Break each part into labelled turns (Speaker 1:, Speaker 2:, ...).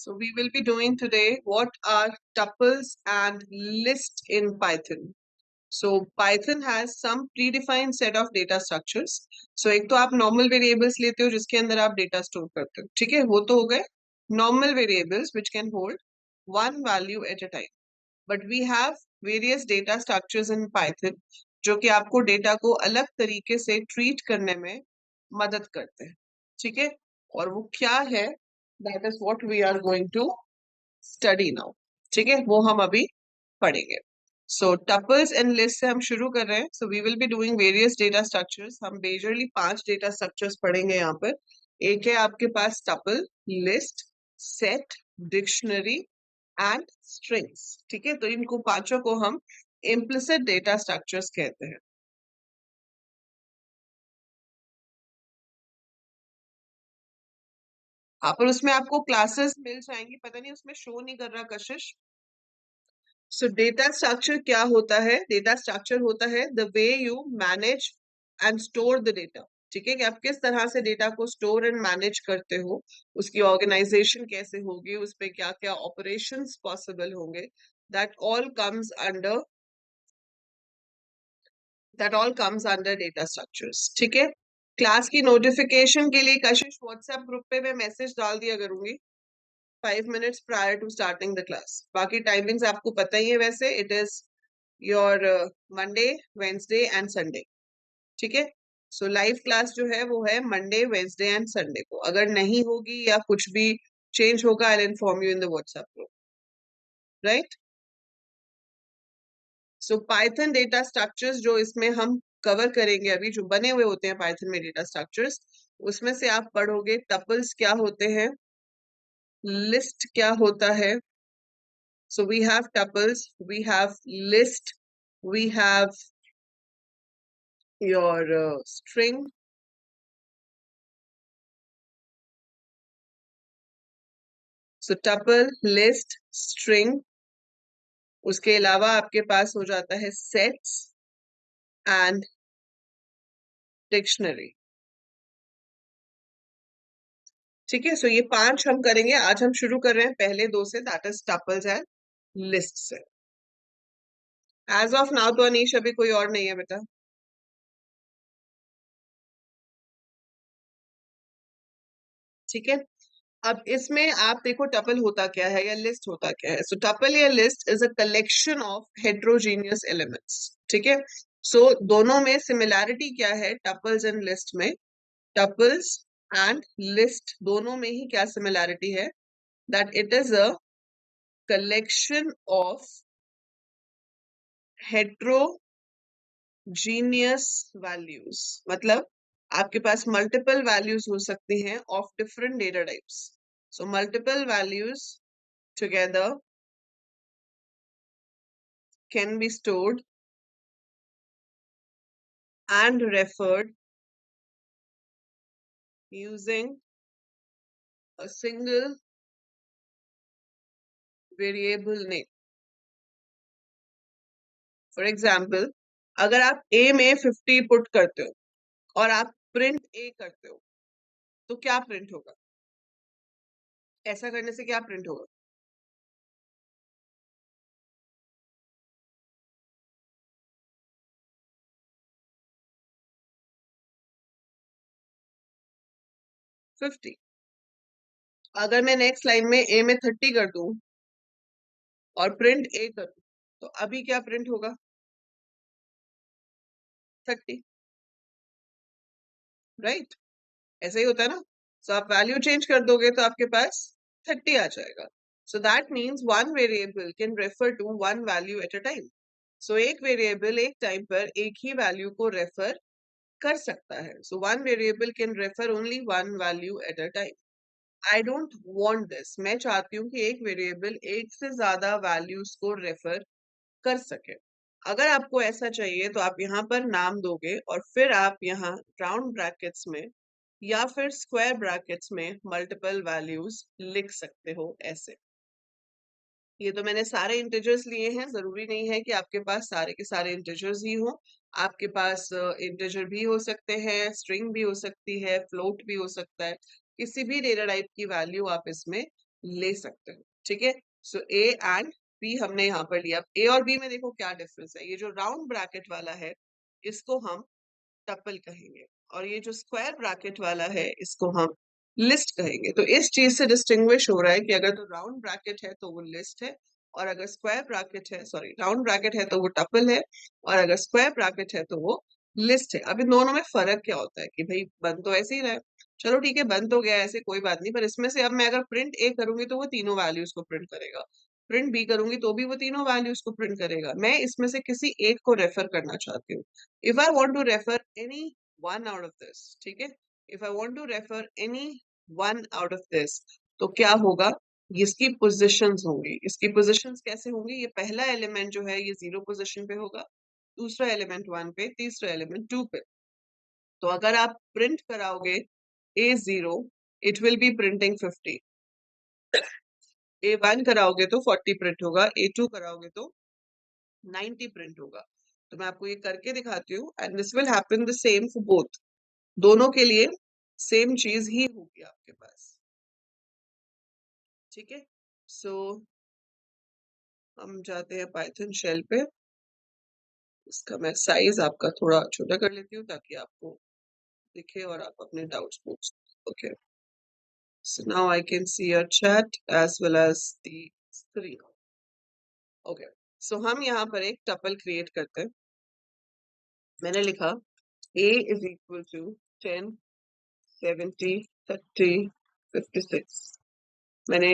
Speaker 1: So we will be doing today what are tuples and list in Python. So Python has some predefined set of data structures. So एक तो आप normal variables लेते हो जिसके अंदर आप data store करते हो, ठीक है, वो तो हो गए normal variables which can hold one value at a time. But we have various data structures in Python जो कि आपको data को अलग तरीके से treat करने में मदद करते हैं, ठीक है, और वो क्या है, that is what we are going to study now, ठीक है, वो हम अभी पढ़ेंगे. So tuples and lists से हम शुरू कर रहे हैं. So we will be doing various data structures. हम majorly 5 data structures पढ़ेंगे यहाँ पर. एक है आपके पास tuple, list, set, dictionary and strings. ठीक है, तो इनको पांचों को हम implicit data structures कहते हैं. पर उसमें आपको क्लासेस मिल जाएंगी, पता नहीं उसमें शो नहीं कर रहा कशिश. सो डेटा स्ट्रक्चर क्या होता है? डेटा स्ट्रक्चर होता है the way you manage and store the data. ठीक है, कि आप किस तरह से डेटा को स्टोर एंड मैनेज करते हो, उसकी ऑर्गेनाइजेशन कैसे होगी, उस पे क्या क्या ऑपरेशंस पॉसिबल होंगे, that all comes under data structures. ठीक है, क्लास की नोटिफिकेशन के लिए कशिश व्हाट्सएप ग्रुप पे मैं मैसेज डाल दिया करूंगी 5 minutes prior to starting the class. बाकी टाइमिंग्स आपको पता ही है, वैसे it is your Monday, Wednesday and Sunday. ठीक है, सो लाइव क्लास जो है वो है मंडे, वेंसडे एंड संडे को. अगर नहीं होगी या कुछ भी चेंज होगा, I will inform you in the WhatsApp group, right. So Python data structures जो इसमें हम कवर करेंगे अभी, जो बने हुए होते हैं पाइथन में डेटा स्ट्रक्चर्स, उसमें से आप पढ़ोगे टपल्स क्या होते हैं, लिस्ट क्या होता है. So we have tuples, we have list, we have your string. So tuple, list, string. उसके अलावा आपके पास हो जाता है sets and dictionary. ठीक है, सो ये 5 हम करेंगे आज. हम शुरू कर रहे हैं पहले 2 से, that is tuples and list से. एज ऑफ नाउ तो अनीश अभी कोई और नहीं है बेटा. ठीक है, अब इसमें आप देखो टपल होता क्या है या लिस्ट होता क्या है. सो टपल या list is a collection of heterogeneous elements. ठीक है, सो दोनों में सिमिलैरिटी क्या है टपल्स एंड लिस्ट में? टपल्स एंड लिस्ट दोनों में ही क्या सिमिलैरिटी है? That it is a collection of heterogeneous values. मतलब आपके पास मल्टीपल वैल्यूज हो सकती हैं of different data types. So multiple values together can be stored and referred using a single variable name. For example, अगर आप a में 50 put करते हो और आप प्रिंट a करते हो, तो क्या प्रिंट होगा? ऐसा करने से क्या प्रिंट होगा? फिफ्टी. अगर मैं नेक्स्ट लाइन में a में 30 कर दूं और प्रिंट a कर दूं, तो अभी क्या प्रिंट होगा? 30, राइट. ऐसा ही होता है ना. सो आप वैल्यू चेंज कर दोगे तो आपके पास 30 आ जाएगा. So that means one variable can refer to one value at a time. So एक वेरिएबल एक टाइम पर एक ही वैल्यू को रेफर कर सकता है. So one variable can refer only one value at a time. I don't want this. मैं चाहती हूँ कि एक वेरिएबल एक से ज्यादा वैल्यूज को रेफर कर सके. अगर आपको ऐसा चाहिए तो आप यहाँ पर नाम दोगे और फिर आप यहाँ राउंड ब्रैकेट्स में या फिर स्क्वायर ब्रैकेट्स में मल्टीपल वैल्यूज लिख सकते हो ऐसे. ये तो मैंने सारे इंटीजर्स लिए हैं. जरूरी नहीं है कि आपके पास सारे के सारे इंटीजर्स ही हो. आपके पास इंटीजर भी हो सकते हैं, स्ट्रिंग भी हो सकती है, फ्लोट भी हो सकता है. किसी भी डेटा टाइप की वैल्यू आप इसमें ले सकते हैं। ठीक है, सो ए एंड बी हमने यहाँ पर लिया। ए और बी में देखो क्या डिफरेंस है। ये जो राउंड ब्रैकेट वाला है इसको हम टपल कहेंगे, और ये जो स्क्वायर ब्रैकेट वाला है इसको हम लिस्ट कहेंगे। तो इस चीज से डिस्टिंग्विश हो रहा है कि अगर तो राउंड ब्रैकेट है तो वो लिस्ट है, और अगर स्क्वायर ब्रैकेट है, सॉरी, राउंड ब्रैकेट है तो वो टपल है, और अगर स्क्वायर ब्रैकेट है तो वो लिस्ट है। अब इन दोनों में फर्क क्या होता है कि भाई बन तो ऐसे ही रहा है, चलो ठीक है बन तो गया ऐसे, कोई बात नहीं, पर इसमें से अब मैं अगर प्रिंट ए करूंगी तो वो तीनों वैल्यूज को प्रिंट करेगा, प्रिंट बी करूंगी तो भी वो तीनों वैल्यूज को प्रिंट करेगा। मैं इसमें से किसी एक को रेफर करना चाहती हूँ। If I want to refer any one out of this, ठीक है, if I want to refer any one out of this, तो क्या होगा, इसकी पोजिशंस होंगी। इसकी पोजिशंस कैसे होंगी, ये पहला एलिमेंट जो है ये 0 पोजिशन पे होगा, दूसरा एलिमेंट 1 पे, तीसरा एलिमेंट 2 पे। तो अगर आप प्रिंट कराओगे A0, it will be printing 50। A1 कराओगे तो 40 प्रिंट होगा, A2 कराओगे तो 90 प्रिंट होगा। तो मैं आपको ये करके दिखाती हूँ, and this will happen the same for both. दोनों के लिए सेम चीज ही होगी आपके पास। ठीक है, सो हम जाते हैं पाइथन शेल पे। इसका मैं साइज आपका थोड़ा छोटा कर लेती हूँ ताकि आपको दिखे और आप अपने डाउट्स पूछ सको। Okay, so now I can see your chat as well as the screen. Okay, so हम यहाँ पर एक टपल क्रिएट करते हैं। मैंने लिखा a is equal to 10, 70, 30, 56। मैंने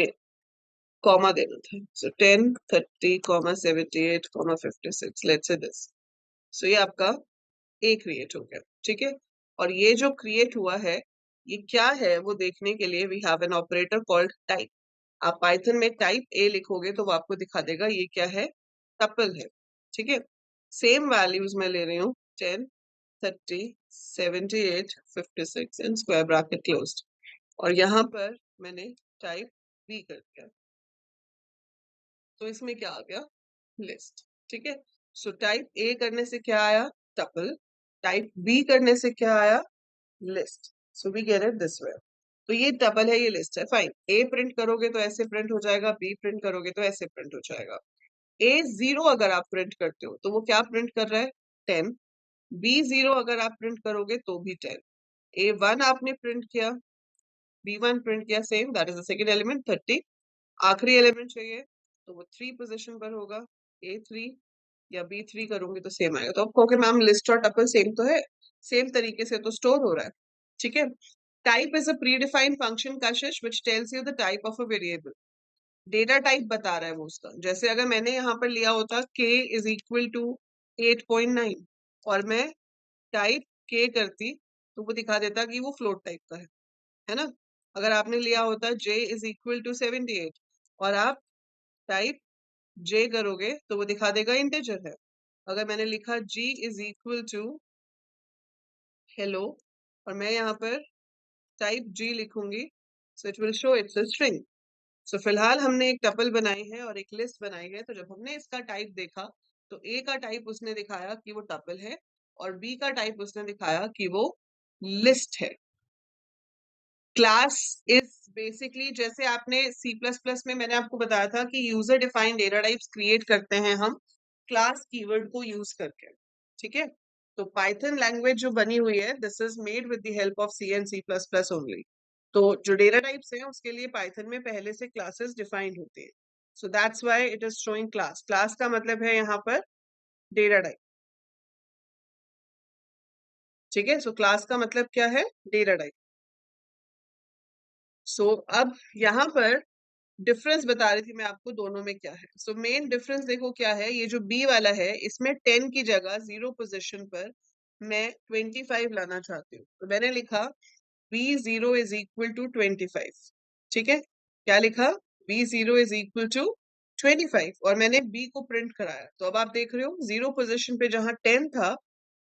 Speaker 1: कॉमा देना था, सो 10, 30, 78, 56, लेट्स से दिस। सो ये आपका ए क्रिएट हो गया। ठीक है, और ये जो क्रिएट हुआ है ये क्या है वो देखने के लिए we have an operator called type. आप पाइथन में टाइप ए लिखोगे तो वो आपको दिखा देगा ये क्या है, टपल है। ठीक है, सेम वैल्यूज में ले रही हूँ 10, 30, 78, 56 एंड स्क्वायर ब्रैकेट क्लोज्ड, और यहाँ पर मैंने टाइप बी कर दिया, तो इसमें क्या आ गया, लिस्ट। ठीक है, सो टाइप ए करने से क्या आया, टपल, टाइप बी करने से क्या आया, list. So we get it this way. तो ये टपल है, ये लिस्ट है, फाइन। ए प्रिंट करोगे तो ऐसे प्रिंट हो जाएगा, बी प्रिंट करोगे तो ऐसे प्रिंट हो जाएगा। A0 अगर आप प्रिंट करते हो तो वो क्या प्रिंट कर रहा है, 10। B0 अगर आप प्रिंट करोगे तो भी 10। A1 आपने प्रिंट किया, B1 प्रिंट किया, same, that is the second element 30। आखिरी एलिमेंट चाहिए तो वो 3 पोजीशन पर होगा, A3 या B3 करूंगी तो सेम आएगा। तो आप कहोगे मैम लिस्ट और टपल सेम तो है, सेम तरीके से तो स्टोर हो रहा है। ठीक है, type is a predefined function Kashish which tells you the type of a variable. Data type बता रहा है वो उसका। जैसे अगर मैंने यहाँ पर लिया होता k इज इक्वल टू 8.9 और मैं टाइप k करती तो वो दिखा देता कि वो फ्लोट टाइप का है ना। अगर आपने लिया होता j इज इक्वल टू 78 और आप टाइप j करोगे तो वो दिखा देगा इंटीजर है। अगर मैंने लिखा g is equal to hello और मैं यहाँ पर टाइप g लिखूंगी, so it will show it's a string. So फिलहाल हमने एक टपल बनाई है और एक लिस्ट बनाई है। तो जब हमने इसका टाइप देखा तो ए का टाइप उसने दिखाया कि वो टपल है, और बी का टाइप उसने दिखाया कि वो लिस्ट है। क्लास इज बेसिकली, जैसे आपने सी प्लस प्लस में मैंने आपको बताया था कि user defined data types create करते हैं हम क्लास कीवर्ड को यूज करके। ठीक है, तो पाइथन लैंग्वेज जो बनी हुई है this is made with the help of C and C plus plus only. तो जो डेटा टाइप्स हैं उसके लिए पाइथन में पहले से क्लासेस डिफाइंड होती है। So that's why it is showing class. Class का मतलब है यहाँ पर डेटा टाइप। ठीक है, सो क्लास का मतलब क्या है, डेटा टाइप। सो अब यहाँ पर डिफरेंस बता रही थी मैं आपको दोनों में क्या है। सो मेन डिफरेंस देखो क्या है, ये जो बी वाला है इसमें 10 की जगह 0 पोजीशन पर मैं 25 लाना चाहती हूँ। तो मैंने लिखा B0 इज इक्वल टू 25। ठीक है, क्या लिखा, B0 इज इक्वल टू 25, और मैंने B को प्रिंट कराया। तो अब आप देख रहे हो 0 पोजीशन पे जहां 10 था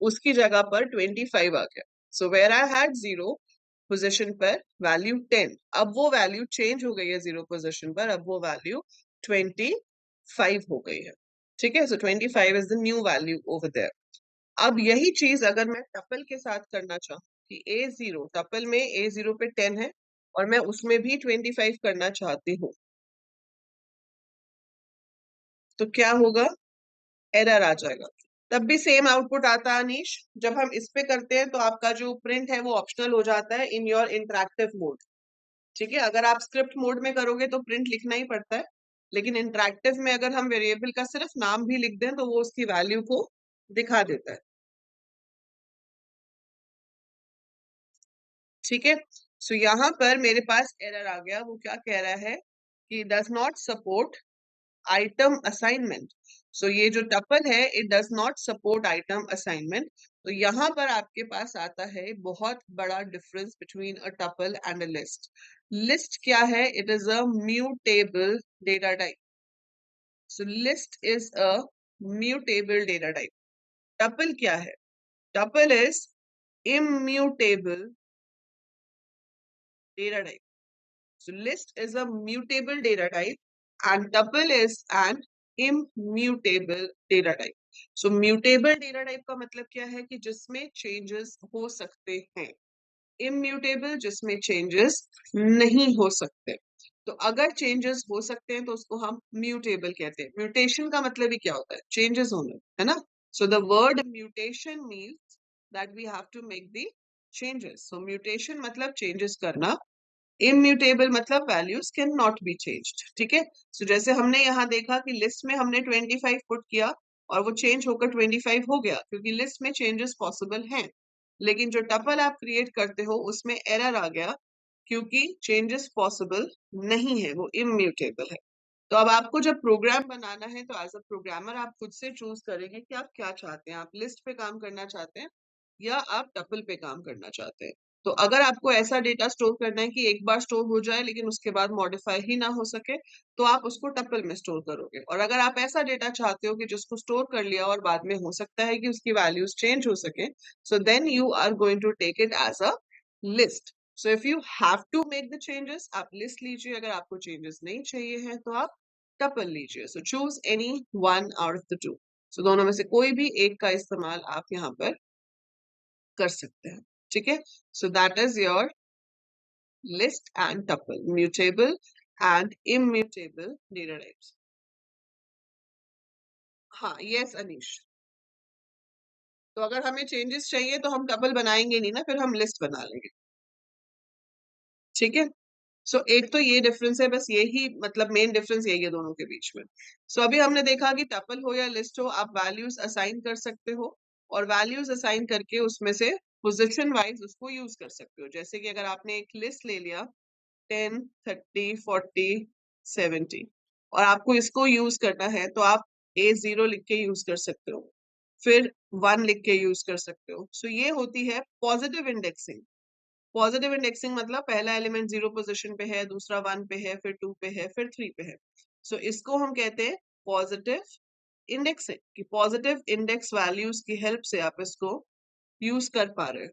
Speaker 1: उसकी जगह पर 25 आ गया। So where I had 0 position पर वैल्यू 10, अब वो वैल्यू चेंज हो गई है 0 पोजीशन पर, अब वो वैल्यू 25 हो गई है। ठीक है, so 25 is the new value over there. अब यही चीज अगर मैं टपल के साथ करना चाहूँ कि A0 टपल में A0 पे 10 है, और मैं उसमें भी 25 करना चाहती हूँ, तो क्या होगा? एरर आ जाएगा। तब भी सेम आउटपुट आता है अनीश। जब हम इस पे करते हैं तो आपका जो प्रिंट है वो ऑप्शनल हो जाता है इन योर इंटरैक्टिव मोड। ठीक है, अगर आप स्क्रिप्ट मोड में करोगे तो प्रिंट लिखना ही पड़ता है, लेकिन इंटरैक्टिव में अगर हम वेरिएबल का सिर्फ नाम भी लिख दें तो वो उसकी वैल्यू को दिखा देता है। ठीक है, सो यहाँ पर मेरे पास एरर आ गया। वो क्या कह रहा है कि does not support item assignment. So ये जो टपल है it does not support item assignment. तो यहाँ पर आपके पास आता है बहुत बड़ा difference between a tuple and a list. List क्या है? It is a mutable data type. So list is a mutable data type. Tuple क्या है? Tuple is immutable data type. So list is a mutable data type and tuple is an immutable data type. So mutable data type का मतलब क्या है कि जिसमें changes हो सकते हैं, immutable जिसमें changes नहीं हो सकते। तो अगर changes हो सकते हैं तो उसको हम mutable कहते हैं। Mutation का मतलब ही क्या होता है? Changes होना, है ना? So the word mutation means that we have to make the changes. So mutation मतलब changes करना, इम्यूटेबल मतलब values can not be changed. ठीक है, सो जैसे हमने यहाँ देखा कि लिस्ट में हमने 25 पुट किया और वो चेंज होकर 25 हो गया क्योंकि लिस्ट में चेंजेस पॉसिबल हैं, लेकिन जो टपल आप क्रिएट करते हो उसमें एरर आ गया क्योंकि चेंजेस पॉसिबल नहीं है, वो इम्यूटेबल है। तो अब आपको जब प्रोग्राम बनाना है तो एज अ प्रोग्रामर आप खुद से चूज करेंगे कि आप क्या चाहते हैं, आप लिस्ट पे काम करना चाहते हैं या आप टपल पे काम करना चाहते हैं। तो अगर आपको ऐसा डेटा स्टोर करना है कि एक बार स्टोर हो जाए लेकिन उसके बाद मॉडिफाई ही ना हो सके, तो आप उसको टपल में स्टोर करोगे। और अगर आप ऐसा डेटा चाहते हो कि जिसको स्टोर कर लिया और बाद में हो सकता है कि उसकी वैल्यूज चेंज हो सके, so then you are going to take it as a list. So if you have to make the changes, आप लिस्ट लीजिए। अगर आपको चेंजेस नहीं चाहिए हैं तो आप टपल लीजिए। So choose any one out of the two. So दोनों में से कोई भी एक का इस्तेमाल आप यहाँ पर कर सकते हैं। ठीक है, so that is your list and tuple, mutable and immutable data types. हाँ, यस अनीश। तो अगर हमें चेंजेस चाहिए तो हम टपल बनाएंगे नहीं ना, फिर हम लिस्ट बना लेंगे। ठीक है, सो एक तो ये डिफरेंस है, बस यही मतलब मेन डिफरेंस यही है दोनों के बीच में। सो अभी हमने देखा कि टपल हो या लिस्ट हो, आप वैल्यूज असाइन कर सकते हो और वैल्यूज असाइन करके उसमें से पोजीशन वाइज उसको यूज कर सकते हो। जैसे कि अगर आपने एक लिस्ट ले लिया 10, 30, 40, 70 और आपको इसको यूज करना है तो आप A0 लिख के यूज कर सकते हो, फिर 1 लिख के यूज कर सकते हो। सो ये होती है पॉजिटिव इंडेक्सिंग। पॉजिटिव इंडेक्सिंग मतलब पहला एलिमेंट 0 पोजीशन पे है, दूसरा 1 पे है, फिर 2 पे है, फिर 3 पे है। सो इसको हम कहते हैं पॉजिटिव इंडेक्सिंग, कि पॉजिटिव इंडेक्स वैल्यूज की हेल्प से आप इसको यूज कर पा रहे हो।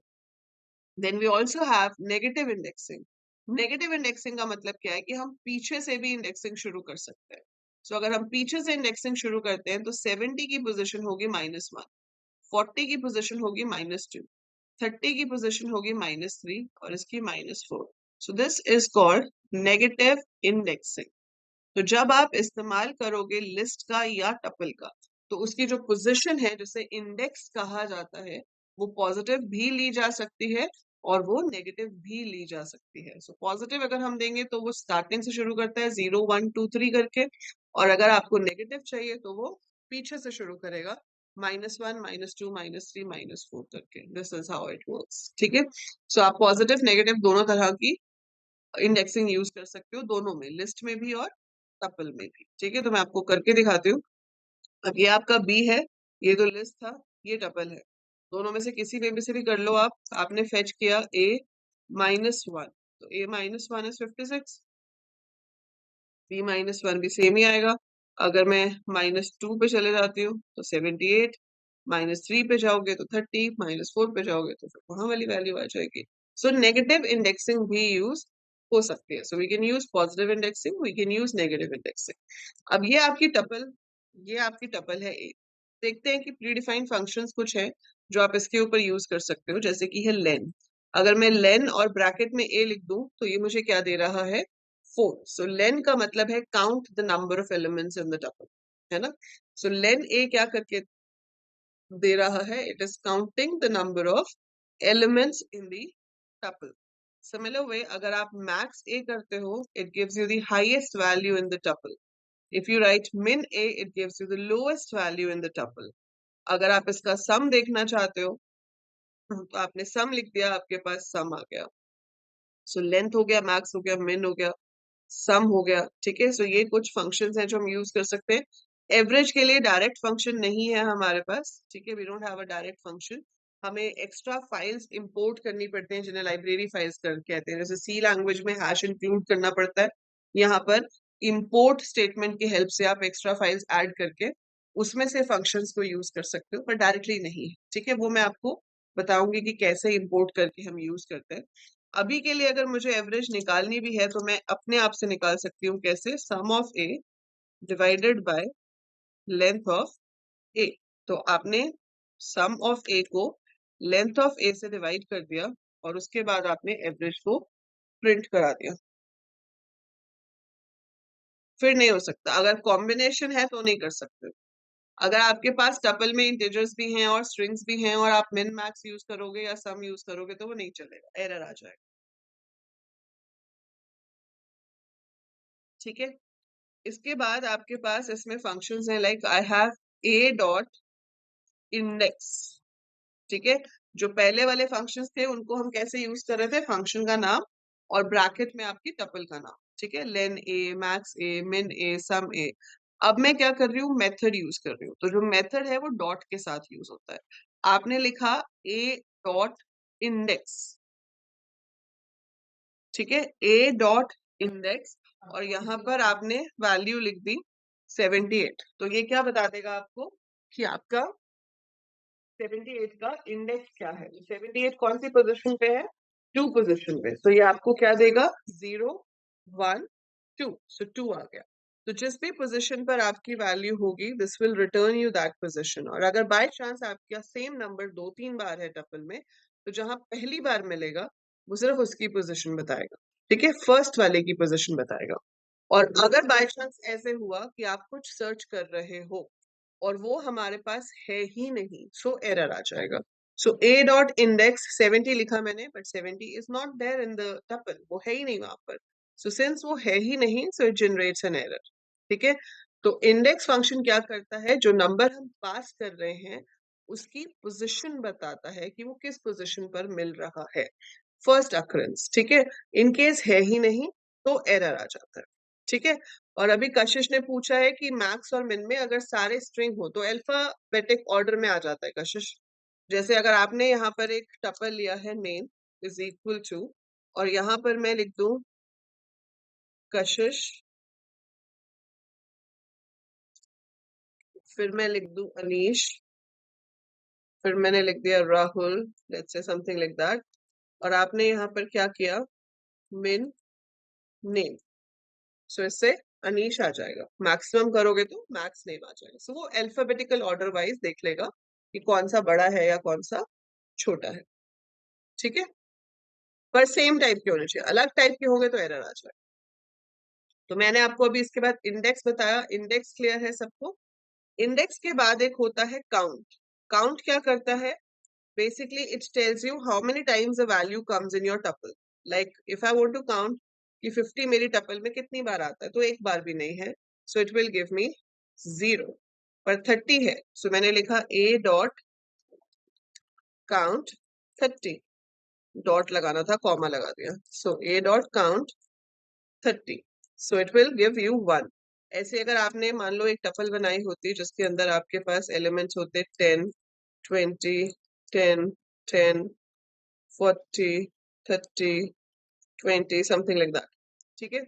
Speaker 1: Then we also have negative indexing. Negative indexing का मतलब क्या है कि हम पीछे से भी इंडेक्सिंग शुरू कर सकते हैं। सो अगर हम पीछे से इंडेक्सिंग शुरू करते हैं तो 70 की पोजीशन होगी -1, 40 की पोजीशन होगी -2, 30 की पोजीशन होगी -3 और इसकी -4। सो this is called negative indexing. तो जब आप इस्तेमाल करोगे लिस्ट का या टपल का, तो उसकी जो पोजीशन है जिसे इंडेक्स कहा जाता है वो पॉजिटिव भी ली जा सकती है और वो नेगेटिव भी ली जा सकती है। सो पॉजिटिव अगर हम देंगे तो वो स्टार्टिंग से शुरू करता है 0 1 2 3 करके, और अगर आपको नेगेटिव चाहिए तो वो पीछे से शुरू करेगा -1 -2 -3 -4 करके। This is how it works. ठीक है, सो आप पॉजिटिव नेगेटिव दोनों तरह की इंडेक्सिंग यूज कर सकते हो, दोनों में, लिस्ट में भी और टपल में भी। ठीक है, तो मैं आपको करके दिखाती हूँ। अब ये आपका बी है, ये तो लिस्ट था, ये टपल है। दोनों में से किसी में भी से भी कर लो आप। आपने फेच किया a -1, तो a -1 इज 56, b -1 भी सेम ही आएगा। अगर मैं -2 पे चले जाती हूँ तो 78, -3 पे जाओगे तो 30, -4 पे जाओगे तो फिर वहां वाली वैल्यू आ जाएगी। सो नेगेटिव इंडेक्सिंग भी यूज हो सकती है। So we can use positive indexing, we can use negative indexing. अब ये आपकी टपल है ए। देखते हैं कि प्रीडिफाइंड फंक्शंस कुछ है जो आप इसके ऊपर यूज कर सकते हो, जैसे कि है लेन। अगर मैं लेन और ब्रैकेट में a लिख दूं तो ये मुझे क्या दे रहा है 4। सो लेन का मतलब है count the number of elements in the tuple, है ना। सो लेन a क्या करके दे रहा है, it is counting the number of elements in the tuple. Similar way अगर आप max a करते हो, it gives you the highest value in the tuple. If you write min a, it gives you the lowest value in the tuple. अगर आप इसका sum देखना चाहते हो तो आपने sum लिख दिया, आपके पास sum आ गया। सो लेंथ हो गया, मैक्स हो गया, मिन हो गया, सम हो गया, ठीक है। सो ये कुछ फंक्शंस हैं जो हम यूज कर सकते हैं। एवरेज के लिए डायरेक्ट फंक्शन नहीं है हमारे पास, ठीक है, we don't have a direct function. हमें एक्स्ट्रा फाइल्स इंपोर्ट करनी पड़ती हैं जिन्हें लाइब्रेरी फाइल्स कर कहते हैं। जैसे सी लैंग्वेज में हैश इंक्लूड करना पड़ता है, यहाँ पर इंपोर्ट स्टेटमेंट की हेल्प से आप एक्स्ट्रा फाइल्स ऐड करके उसमें से फंक्शंस को यूज कर सकते हो, पर डायरेक्टली नहीं, ठीक है। वो मैं आपको बताऊंगी कि कैसे इंपोर्ट करके हम यूज करते हैं। अभी के लिए अगर मुझे एवरेज निकालनी भी है तो मैं अपने आप से निकाल सकती हूँ। कैसे? Sum of A divided by length of A. तो आपने सम ऑफ ए को लेंथ ऑफ ए से डिवाइड कर दिया और उसके बाद आपने एवरेज को प्रिंट करा दिया। फिर नहीं हो सकता, अगर कॉम्बिनेशन है तो नहीं कर सकते। अगर आपके पास टपल में इंटीजर्स भी हैं और स्ट्रिंग्स भी हैं और आप मिन मैक्स यूज करोगे या सम यूज करोगे तो वो नहीं चलेगा, एरर आ जाएगा, ठीक है। इसके बाद आपके पास इसमें फंक्शंस हैं, like I have a dot index, ठीक है। जो पहले वाले फंक्शंस थे उनको हम कैसे यूज कर रहे थे, फंक्शन का नाम और ब्रैकेट में आपकी टपल का नाम, ठीक है, लेन ए, मैक्स ए, मिन ए, सम ए। अब मैं क्या कर रही हूँ, मेथड यूज कर रही हूँ। तो जो मेथड है वो डॉट के साथ यूज होता है। आपने लिखा ए डॉट इंडेक्स, ठीक है, ए डॉट इंडेक्स, और यहाँ पर आपने वैल्यू लिख दी 78। तो ये क्या बता देगा आपको कि आपका 78 का इंडेक्स क्या है। 78 कौन सी पोजीशन पे है, 2 पोजीशन पे। तो ये आपको क्या देगा, 0 1 2। सो 2 आ गया। तो जिस भी पोजीशन पर आपकी वैल्यू होगी, this will return you that position. और अगर बाय चांस आपका सेम नंबर 2-3 बार है टपल में, तो जहां पहली बार मिलेगा वो सिर्फ उसकी पोजीशन बताएगा, ठीक है, फर्स्ट वाले की पोजीशन बताएगा। और अगर बाय चांस ऐसे हुआ कि आप कुछ सर्च कर रहे हो और वो हमारे पास है ही नहीं, सो एरर आ जाएगा। सो ए डॉट इंडेक्स 70 लिखा मैंने, but 70 is not there in the tuple, वो है ही नहीं वहां पर। सो सिंस वो है ही नहीं, so it generates an error, ठीक है। तो इंडेक्स फंक्शन क्या करता है, जो नंबर हम पास कर रहे हैं उसकी पोजीशन बताता है कि वो किस पोजीशन पर मिल रहा है, फर्स्ट अकरेंस, ठीक है। इन केस है ही नहीं तो एरर आ जाता है, ठीक है। और अभी कशिश ने पूछा है कि मैक्स और मिन में अगर सारे स्ट्रिंग हो तो अल्फाबेटिक ऑर्डर में आ जाता है कशिश। जैसे अगर आपने यहाँ पर एक टपल लिया है नेम इज इक्वल टू, और यहाँ पर मैं लिख दूं कशिश, फिर मैं लिख दूं अनीश, फिर मैंने लिख दिया Rahul, let's say something like that. और आपने यहाँ पर क्या किया, मिन नेम। सो इससे अनीश आ जाएगा। मैक्सिमम करोगे तो मैक्स नेम आ जाएगा। सो वो अल्फाबेटिकल ऑर्डर वाइज देख लेगा कि कौन सा बड़ा है या कौन सा छोटा है, ठीक है। पर सेम टाइप के होने चाहिए, अलग टाइप के होंगे तो एरर आ जाए। तो मैंने आपको अभी इसके बाद इंडेक्स बताया, इंडेक्स क्लियर है सबको। इंडेक्स के बाद एक होता है काउंट। काउंट क्या करता है, basically it tells you how many times a value comes in your tuple. Like if I want to count कि 50 मेरी टपल में कितनी बार आता है, तो एक बार भी नहीं है, so it will give me 0। पर 30 है, so मैंने लिखा a dot count 30, डॉट लगाना था कॉमा लगा दिया, so a dot count 30, so it will give you 1। ऐसे अगर आपने मान लो एक टपल बनाई होती जिसके अंदर आपके पास एलिमेंट्स होते 10 20 10 10 40 30 20 समथिंग लाइक दैट, ठीक है।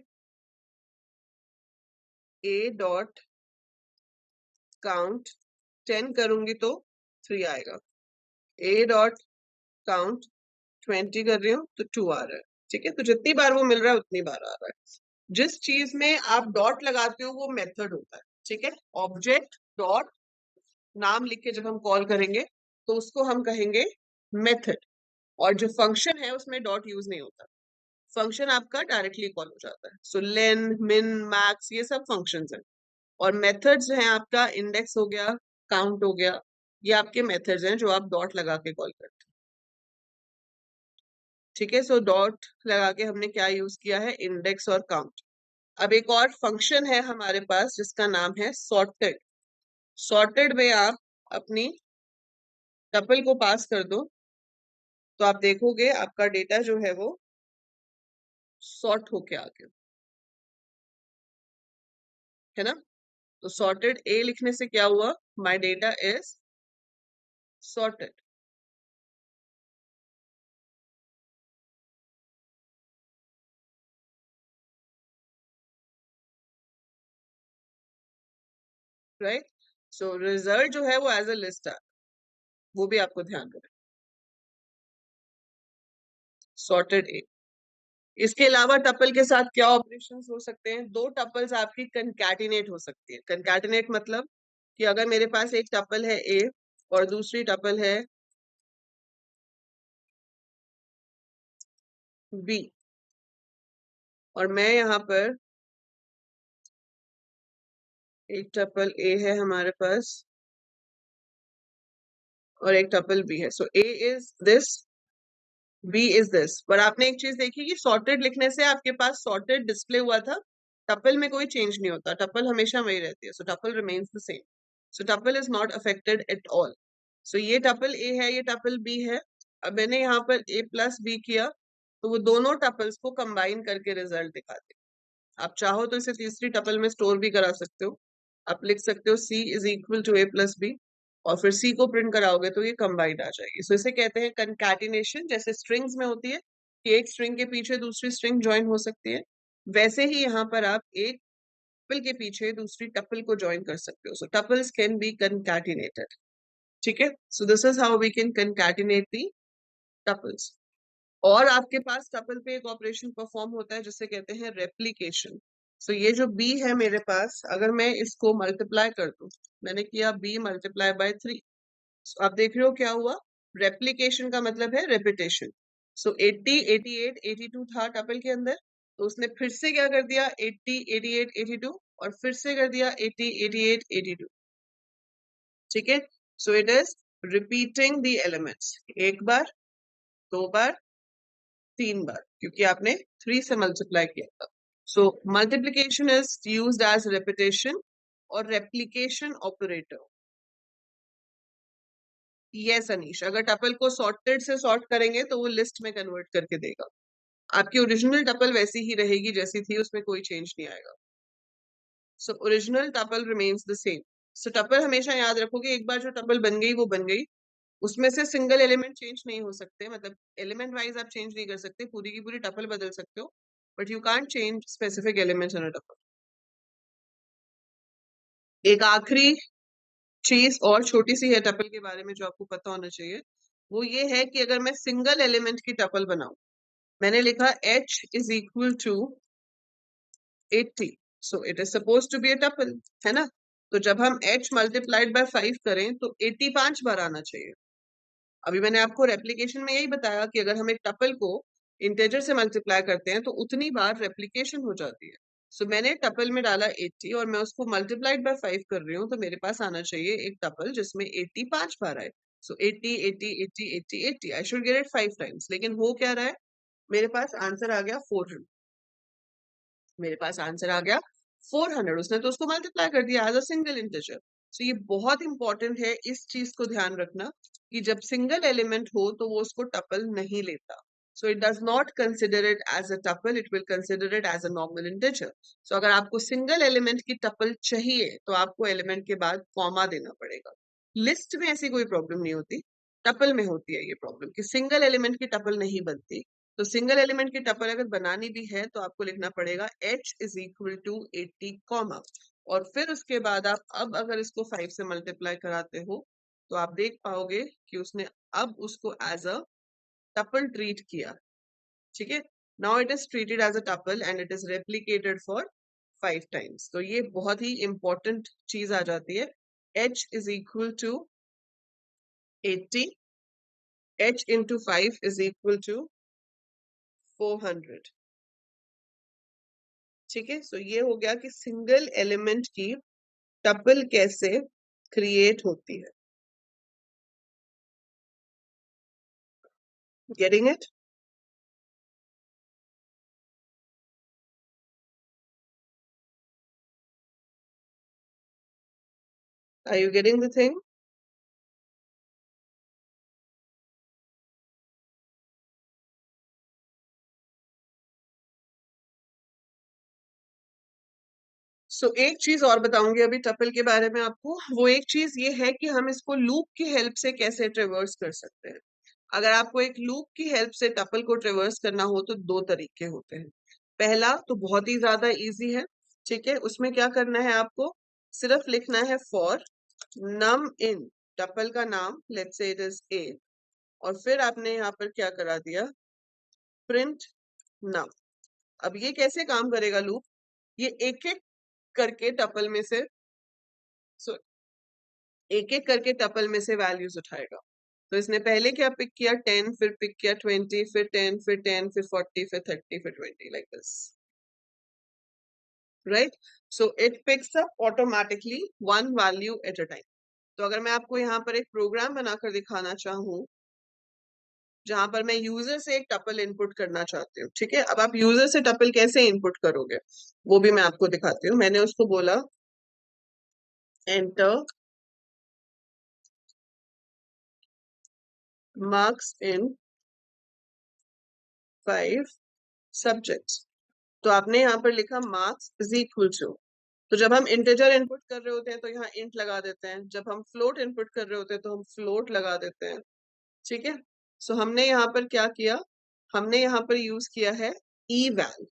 Speaker 1: a डॉट काउंट 10 करूंगी तो 3 आएगा, a डॉट काउंट 20 कर रही हूँ तो 2 आ रहा है, ठीक है। तो जितनी बार वो मिल रहा है उतनी बार आ रहा है। जिस चीज में आप डॉट लगाते हो वो मेथड होता है, ठीक है। ऑब्जेक्ट डॉट नाम लिख के जब हम कॉल करेंगे तो उसको हम कहेंगे मेथड, और जो फंक्शन है उसमें डॉट यूज नहीं होता, फंक्शन आपका डायरेक्टली कॉल हो जाता है। सो लेन, मिन, मैक्स ये सब फंक्शंस हैं। और मेथड्स जो हैं आपका इंडेक्स हो गया, काउंट हो गया, ये आपके मेथड्स हैं जो आप डॉट लगा के कॉल करते हैं। ठीक है, सो डॉट लगा के हमने क्या यूज किया है, इंडेक्स और काउंट। अब एक और फंक्शन है हमारे पास जिसका नाम है सॉर्टेड। सॉर्टेड में आप अपनी टपल को पास कर दो तो आप देखोगे आपका डेटा जो है वो सॉर्ट होके आ गया, है ना। तो सॉर्टेड ए लिखने से क्या हुआ, my data is sorted. Right, so result जो है वो एज अ लिस्ट है, वो भी आपको ध्यान रखना, सॉर्टेड ए। इसके अलावा टपल के साथ क्या ऑपरेशंस हो सकते हैं, दो टपल्स आपकी कंकैटिनेट हो सकती है। कंकैटिनेट मतलब कि अगर मेरे पास एक टपल है ए और दूसरी टपल है बी, और मैं यहाँ पर एक टपल ए है हमारे पास और एक टपल बी है, so A is this, B is this. पर आपने एक चीज देखी कि सॉर्टेड लिखने से आपके पास सॉर्टेड डिस्प्ले हुआ था, टपल में कोई चेंज नहीं होता, टपल हमेशा वही रहती है, so tuple remains the same, so tuple is not affected at all. So ये टपल ए है, ये टपल बी है। अब मैंने यहाँ पर ए प्लस बी किया तो वो दोनों टपल्स को कंबाइन करके रिजल्ट दिखाते हैं। आप चाहो तो इसे तीसरी टपल में स्टोर भी करा सकते हो, आप लिख सकते हो C is equal to A plus B, और फिर सी को प्रिंट कराओगे तो ये कंबाइंड आ जाएगी। सो इसे कहते हैं कंकैटिनेशन। जैसे स्ट्रिंग्स में होती है कि एक स्ट्रिंग के पीछे दूसरी स्ट्रिंग ज्वाइन हो सकती है, वैसे ही यहाँ पर आप एक टपल के पीछे दूसरी टपल को ज्वाइन कर सकते हो। So tuples can be concatenated. ठीक है, so this is how we can concatenate the tuples. और आपके पास टपल पे एक ऑपरेशन परफॉर्म होता है जिसे कहते हैं रेप्लिकेशन। सो ये जो बी है मेरे पास, अगर मैं इसको मल्टीप्लाई कर दूं, मैंने किया बी मल्टीप्लाई बाय 3, so, आप देख रहे हो क्या हुआ, रेप्लिकेशन का मतलब है रेपिटेशन। सो 80, 88, 82 था टपल के अंदर, तो उसने फिर से क्या कर दिया, 80, 88, 82 और फिर से कर दिया 80, 88, 82। ठीक है, सो it is repeating the elements, एक बार, दो बार, तीन बार, क्योंकि आपने 3 से मल्टीप्लाई किया था। So multiplication is used as repetition और रेप्लिकेशन ऑपरेटर। यस अनीश, अगर टपल को सॉर्टेड से सॉर्ट करेंगे तो वो लिस्ट में कन्वर्ट करके देगा। आपकी ओरिजिनल टपल वैसी ही रहेगी जैसी थी, उसमें कोई चेंज नहीं आएगा। So original tuple remains the same. So tuple हमेशा याद रखोगे, एक बार जो टपल बन गई वो बन गई, उसमें से सिंगल एलिमेंट चेंज नहीं हो सकते, मतलब एलिमेंट वाइज आप चेंज नहीं कर सकते, पूरी की पूरी टपल बदल सकते हो, but you can't change specific elements in a tuple. एक आखिरी चीज और छोटी सी है टपल के बारे में जो आपको पता होना चाहिए, वो ये है कि अगर मैं सिंगल एलिमेंट की टपल बनाऊं, मैंने लिखा h is equal to 80, so it is suppose to be a tuple, है ना। तो जब हम h मल्टीप्लाइड बाय 5 करें तो 80 5 बार आना चाहिए। अभी मैंने आपको रेप्लिकेशन में यही बताया कि अगर हम एक टपल को इंटेजर से मल्टीप्लाई करते हैं तो उतनी बार रेप्लिकेशन हो जाती है। सो मैंने टपल में डाला 80 और मैं उसको मल्टीप्लाइड बाय 5 कर रही हूँ, तो मेरे पास आना चाहिए एक टपल जिसमें 80 5 बार आए। सो 80 80 80 80 80, I should get it 5 times. लेकिन हो क्या रहा है, मेरे पास आंसर आ गया 400, मेरे पास आंसर आ गया 400, उसने तो उसको मल्टीप्लाई कर दिया एज अ सिंगल इंटीजर। सो ये बहुत इंपॉर्टेंट है, इस चीज को ध्यान रखना कि जब सिंगल एलिमेंट हो तो वो उसको टपल नहीं लेता। So it does not consider it as a tuple, it will consider it as a normal integer. So अगर आपको सिंगल एलिमेंट की टपल चाहिए तो आपको एलिमेंट के बाद कॉमा देना पड़ेगा। लिस्ट में ऐसी कोई प्रॉब्लम नहीं होती, टपल में होती है ये प्रॉब्लम कि सिंगल एलिमेंट की टपल नहीं बनती। तो सिंगल एलिमेंट की टपल अगर बनानी भी है तो आपको लिखना पड़ेगा h is equal to 80 comma, और फिर उसके बाद आप अब अगर इसको 5 से मल्टीप्लाई कराते हो तो आप देख पाओगे कि उसने अब उसको एज अ टपल ट्रीट किया। ठीक है, now it is treated as a tuple and it is replicated for 5 times. तो ये बहुत ही इंपॉर्टेंट चीज आ जाती है, h is equal to 80, h into 5 is equal to 400. ठीक है, सो ये हो गया कि सिंगल एलिमेंट की टपल कैसे क्रिएट होती है. Getting it? Are you getting the thing? सो एक चीज और बताऊंगी अभी टपल के बारे में आपको. वो एक चीज ये है कि हम इसको लूप की हेल्प से कैसे ट्रेवर्स कर सकते हैं. अगर आपको एक लूप की हेल्प से टपल को ट्रेवर्स करना हो तो दो तरीके होते हैं. पहला तो बहुत ही ज्यादा इजी है. ठीक है, उसमें क्या करना है आपको, सिर्फ लिखना है फॉर नम इन टपल का नाम, let's say it is a, और फिर आपने यहाँ पर क्या करा दिया, प्रिंट नम. अब ये कैसे काम करेगा लूप, ये एक एक करके टपल में से, सो एक एक करके टपल में से वैल्यूज उठाएगा. तो इसने पहले क्या पिक किया, 10, फिर पिक किया 20, फिर 10, फिर 10, फिर 40, फिर 30, फिर 20, like this. Right, so it picks up automatically one value at a time. तो अगर मैं आपको यहाँ पर एक प्रोग्राम बनाकर दिखाना चाहूँ जहां पर मैं यूजर से एक टपल इनपुट करना चाहती हूँ. ठीक है, अब आप यूजर से टपल कैसे इनपुट करोगे वो भी मैं आपको दिखाती हूँ. मैंने उसको बोला एंटर मार्क्स इन 5 सब्जेक्ट्स. तो आपने यहाँ पर लिखा मार्क्स इज इक्वल टू, तो जब हम इंटीजर इनपुट कर रहे होते हैं तो यहाँ इंट लगा देते हैं, जब हम फ्लोट इनपुट कर रहे होते हैं तो हम फ्लोट लगा देते हैं. ठीक है, सो हमने यहाँ पर क्या किया, हमने यहाँ पर यूज किया है eval.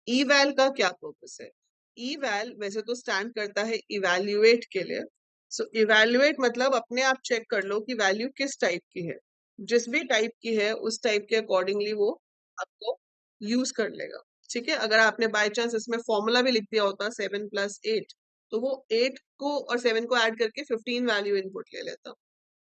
Speaker 1: eval का क्या पर्पस है, eval वैसे तो स्टैंड करता है इवेल्युएट के लिए. सो इवेल्युएट मतलब अपने आप चेक कर लो कि वैल्यू किस टाइप की है. जिस भी टाइप की है उस टाइप के अकॉर्डिंगली वो आपको यूज कर लेगा. ठीक है, अगर आपने बाय चांस इसमें फॉर्मूला भी लिख दिया होता 7+8, तो वो 8 को और 7 को ऐड करके 15 वैल्यू इनपुट ले लेता.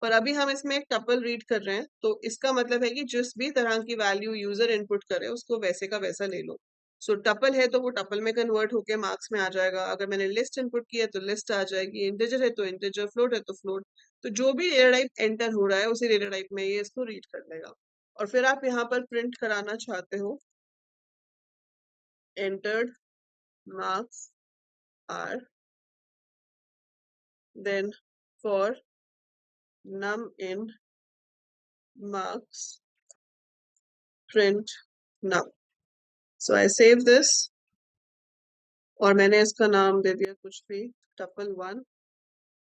Speaker 1: पर अभी हम इसमें एक टपल रीड कर रहे हैं तो इसका मतलब है कि जिस भी तरह की वैल्यू यूजर इनपुट करे उसको वैसे का वैसा ले लो. सो टपल है तो वो टपल में कन्वर्ट होके मार्क्स में आ जाएगा. अगर मैंने लिस्ट इनपुट की है तो लिस्ट आ जाएगी, इंटीजर है तो इंटीजर, फ्लोट है तो फ्लोट. तो जो भी डेटा टाइप एंटर हो रहा है उसी डेटा टाइप में ये इसको रीड कर लेगा. और फिर आप यहाँ पर प्रिंट कराना चाहते हो entered marks are, then for num in marks print num. So I save this और मैंने इसका नाम दे दिया कुछ भी tuple1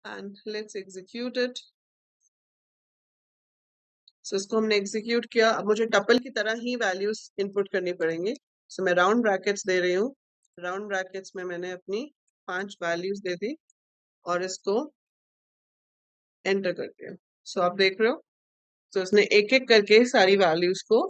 Speaker 1: and let's execute it. So इसको हमने एग्जीक्यूट किया. अब मुझे टपल की तरह ही वैल्यूज इनपुट करनी पड़ेंगी. So मैं राउंड ब्रैकेट्स दे रही हूँ. राउंड ब्रैकेट्स में मैंने अपनी 5 वैल्यूज दे दी और इसको एंटर कर दिया. सो आप देख रहे हो, तो उसने एक एक करके सारी वैल्यूज को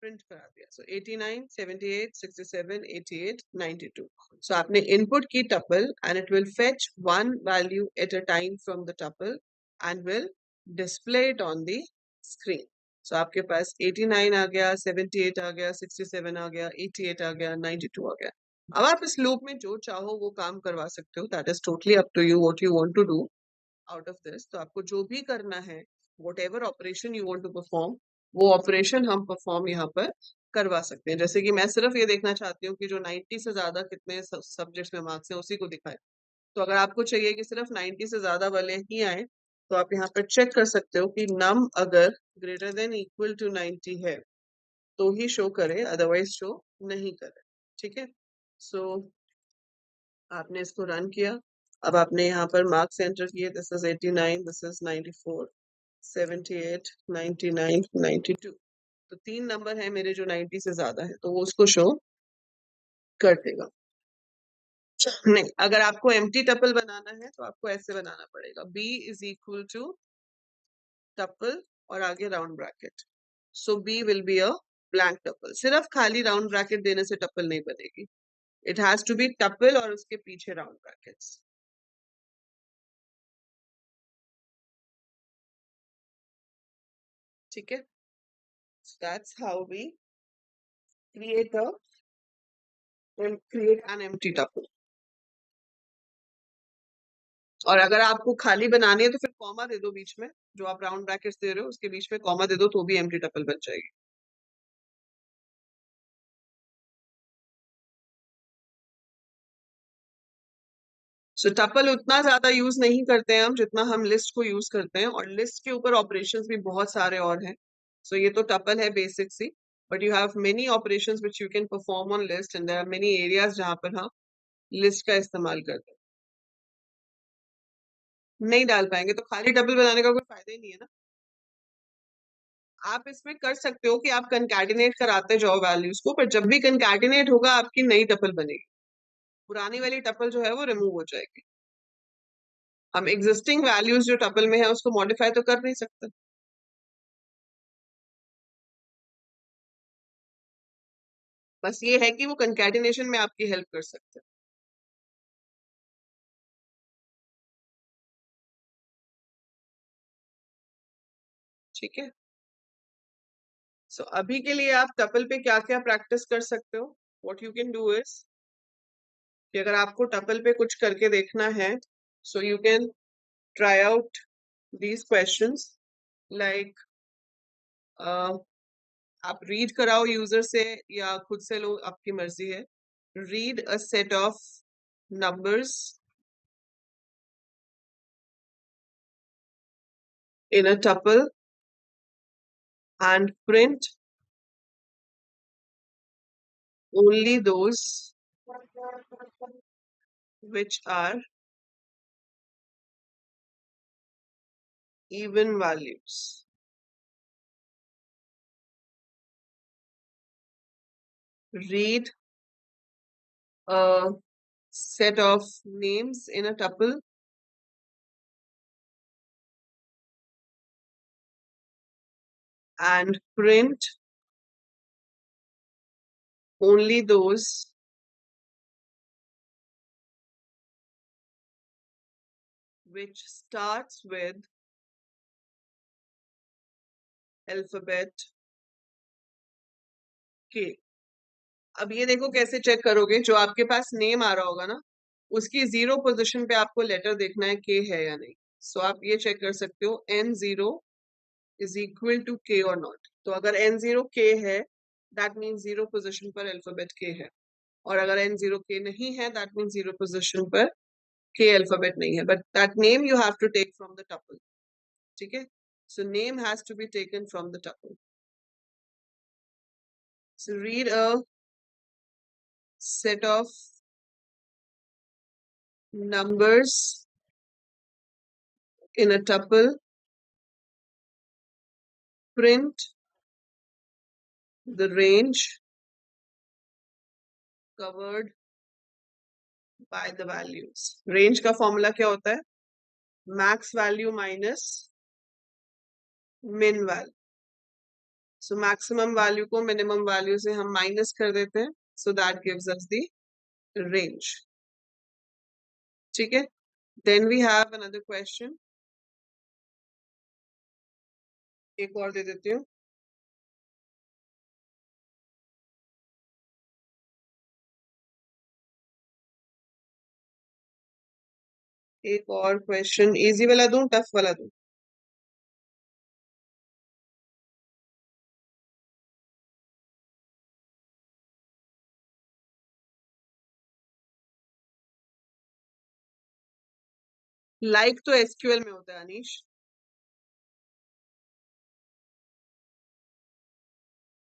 Speaker 1: प्रिंट करा दिया. सो 89, 78, 67, 88, 92. सो आपने इनपुट की tuple and it will fetch one value at a time from the tuple and will display it on the screen. So आपके पास 89 आ गया, 78 आ गया, 67 आ गया, 88 आ गया, 92 आ गया. अब आप इस लूप में जो चाहो वो काम करवा सकते हो. That is totally up to you what you want to do out of this. तो आपको जो भी करना है, whatever operation you want to perform, वो ऑपरेशन हम परफॉर्म यहाँ पर करवा सकते हैं. जैसे कि मैं सिर्फ ये देखना चाहती हूँ कि जो 90 से ज्यादा कितने सब्जेक्ट्स में मार्क्स हैं उसी को दिखाए. तो अगर आपको चाहिए कि सिर्फ 90 से ज्यादा वाले ही आए तो आप यहाँ पर चेक कर सकते हो कि नम अगर ग्रेटर देन इक्वल टू 90 है तो ही शो करे, अदरवाइज शो नहीं करे. ठीक है, सो आपने इसको रन किया. अब आपने यहाँ पर मार्क्स एंटर किए. This is 89, this is 94, 78, 99, 92. तो 3 नंबर है मेरे जो 90 से ज्यादा है तो वो उसको शो कर देगा. नहीं, अगर आपको एम्प्टी टपल बनाना है तो आपको ऐसे बनाना पड़ेगा, b is equal to tuple और आगे round bracket. So b will be a blank tuple. सिर्फ खाली राउंड ब्रैकेट देने से टपल नहीं बनेगी. It has to be tuple और उसके पीछे राउंड ब्रैकेट्स. ठीक है, that's how we create an empty tuple. और अगर आपको खाली बनानी है तो फिर कॉमा दे दो बीच में, जो आप राउंड ब्रैकेट्स दे रहे हो उसके बीच में कॉमा दे दो तो भी एम्प्टी टपल बन जाएगी। सो टपल उतना ज्यादा यूज नहीं करते हैं हम जितना हम लिस्ट को यूज करते हैं, और लिस्ट के ऊपर ऑपरेशंस भी बहुत सारे और हैं। सो ये तो टपल है बेसिक सी, but you have many operations which you can perform on list, and there are many areas जहां पर हम लिस्ट का इस्तेमाल करते हैं। नहीं डाल पाएंगे तो खाली टपल बनाने का कोई फायदा ही नहीं है ना। आप इसमें कर सकते हो कि आप कंकैटिनेट कराते जाओ वैल्यूज को, पर जब भी कंकैटिनेट होगा आपकी नई टपल बनेगी, पुरानी वाली टपल जो है वो रिमूव हो जाएगी। हम एग्जिस्टिंग वैल्यूज जो टपल में है उसको मॉडिफाई तो कर नहीं सकते। बस ये है कि वो कंकैटिनेशन में आपकी हेल्प कर सकते हैं। ठीक है, सो अभी के लिए आप टपल पे क्या क्या प्रैक्टिस कर सकते हो, what you can do is कि अगर आपको टपल पे कुछ करके देखना है, so you can try out these questions, like आप रीड कराओ यूजर से या खुद से लो, आपकी मर्जी है। Read a set of numbers in a tuple and print only those which are even values. Read a set of names in a tuple and print only those which starts with alphabet K. अब ये देखो कैसे check करोगे, जो आपके पास name आ रहा होगा ना उसकी 0 पोजीशन पे आपको लेटर देखना है के है या नहीं। सो आप ये चेक कर सकते हो N0 is equal to K or not। तो अगर N0 K है दैट मीन्स 0 पोजीशन पर अल्फाबेट K है, और अगर N0 K नहीं है दैट मीन्स 0 पोजीशन पर K अल्फाबेट नहीं है, but that name you have to take from the tuple. ठीक है, so name has to be taken from the tuple. So read a set of numbers in a tuple, print the range covered by the values। range का formula क्या होता है, max value minus min value. So maximum value को minimum value से हम minus कर देते हैं, so that gives us the range. ठीक है, then we have another question, एक और दे देती हूँ। एक और क्वेश्चन, इजी वाला दूं टफ वाला दूं? लाइक तो एसक्यूएल में होता है अनीश।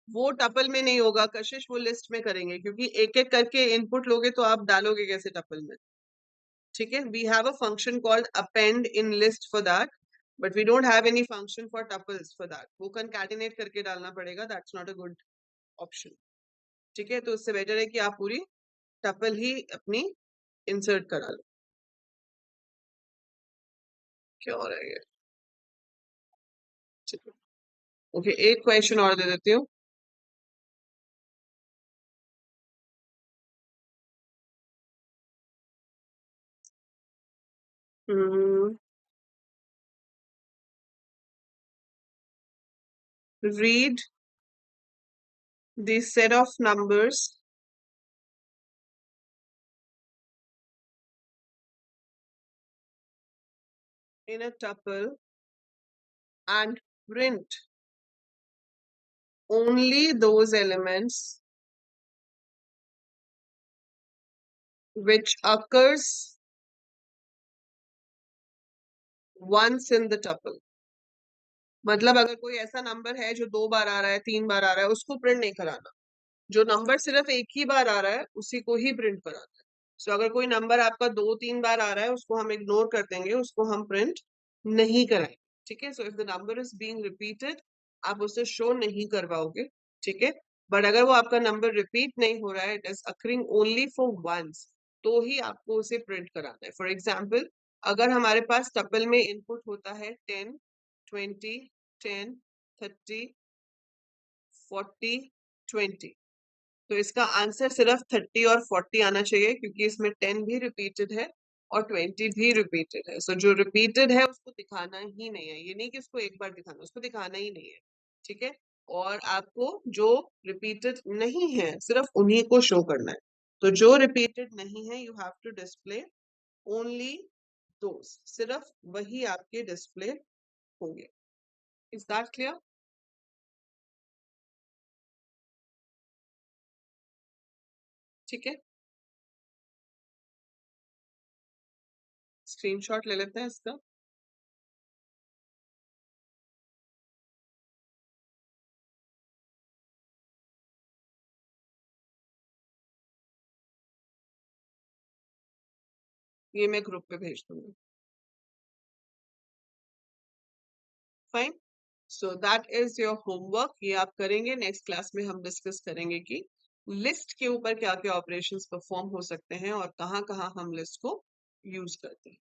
Speaker 1: वो टपल में नहीं होगा कशिश, वो लिस्ट में करेंगे, क्योंकि एक एक करके इनपुट लोगे तो आप डालोगे कैसे टपल में। ठीक है, we have a function called append in list for that, but we don't have any function for tuples for that. वो कंकैटिनेट करके डालना पड़ेगा, that's not a good option. ठीक है, तो उससे बेटर है कि आप पूरी टपल ही अपनी इंसर्ट करा लो। क्या हो रहा है ये? ठीक है, ओके, एक क्वेश्चन और दे देती हूँ। हम्म, read the set of numbers in a tuple and print only those elements which occurs once in the tuple. मतलब अगर कोई ऐसा नंबर है जो 2 बार आ रहा है, 3 बार आ रहा है, उसको प्रिंट नहीं कराना। जो नंबर सिर्फ एक ही बार आ रहा है उसी को ही प्रिंट कराना है। सो अगर कोई नंबर आपका 2-3 बार आ रहा है उसको हम इग्नोर कर देंगे, उसको हम प्रिंट नहीं कराएंगे। ठीक है, so if the number is being repeated आप उसे शो नहीं करवाओगे। ठीक है, बट अगर वो आपका नंबर रिपीट नहीं हो रहा है, it is occurring only for once, तो ही आपको उसे प्रिंट कराना है। फॉर एग्जाम्पल, अगर हमारे पास टपल में इनपुट होता है 10, 20, 10, 30, 40, 20, तो इसका आंसर सिर्फ 30 और 40 आना चाहिए, क्योंकि इसमें 10 भी रिपीटेड है और 20 भी रिपीटेड है। सो जो रिपीटेड है उसको दिखाना ही नहीं है, ये नहीं कि उसको एक बार दिखाना, उसको दिखाना ही नहीं है। ठीक है, और आपको जो रिपीटेड नहीं है सिर्फ उन्हीं को शो करना है। तो जो रिपीटेड नहीं है, you have to display only those, सिर्फ वही आपके डिस्प्ले होंगे। Is that clear? ठीक है, स्क्रीनशॉट ले लेते हैं इसका। ये मैं ग्रुप पे भेज दूंगी। Fine, so that is your homework. ये आप करेंगे, नेक्स्ट क्लास में हम डिस्कस करेंगे कि लिस्ट के ऊपर क्या क्या ऑपरेशंस परफॉर्म हो सकते हैं और कहाँ कहाँ हम लिस्ट को यूज करते हैं।